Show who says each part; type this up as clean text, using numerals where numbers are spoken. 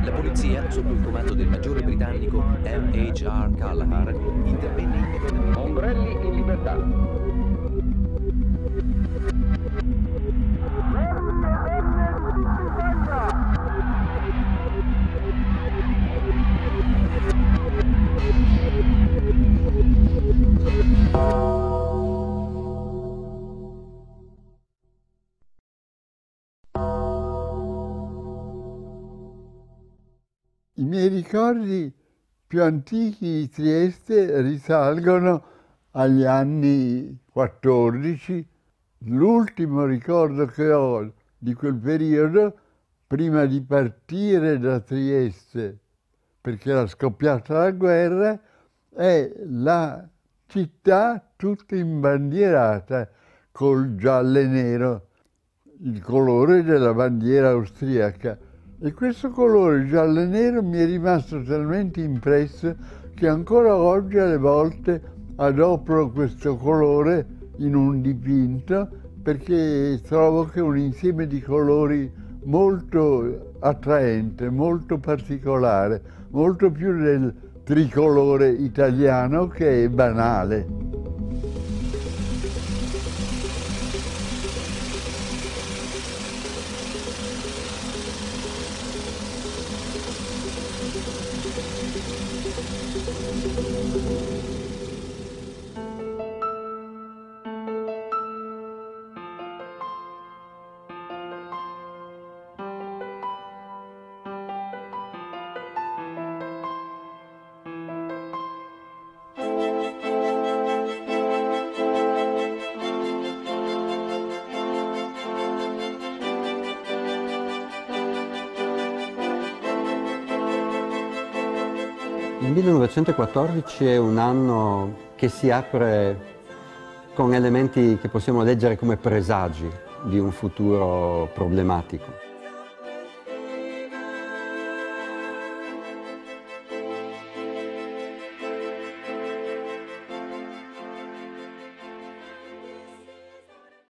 Speaker 1: La polizia, sotto il comando del maggiore britannico M.H.R. Callagher, intervenne immediatamente.
Speaker 2: Ombrelli in libertà.
Speaker 3: I miei ricordi più antichi di Trieste risalgono agli anni 14. L'ultimo ricordo che ho di quel periodo, prima di partire da Trieste, perché era scoppiata la guerra, è la città tutta imbandierata col giallo e nero, il colore della bandiera austriaca. E questo colore giallo e nero mi è rimasto talmente impresso che ancora oggi alle volte adopero questo colore in un dipinto, perché trovo che è un insieme di colori molto attraente, molto particolare, molto più del tricolore italiano che è banale.
Speaker 4: Il 1914 è un anno che si apre con elementi che possiamo leggere come presagi di un futuro problematico.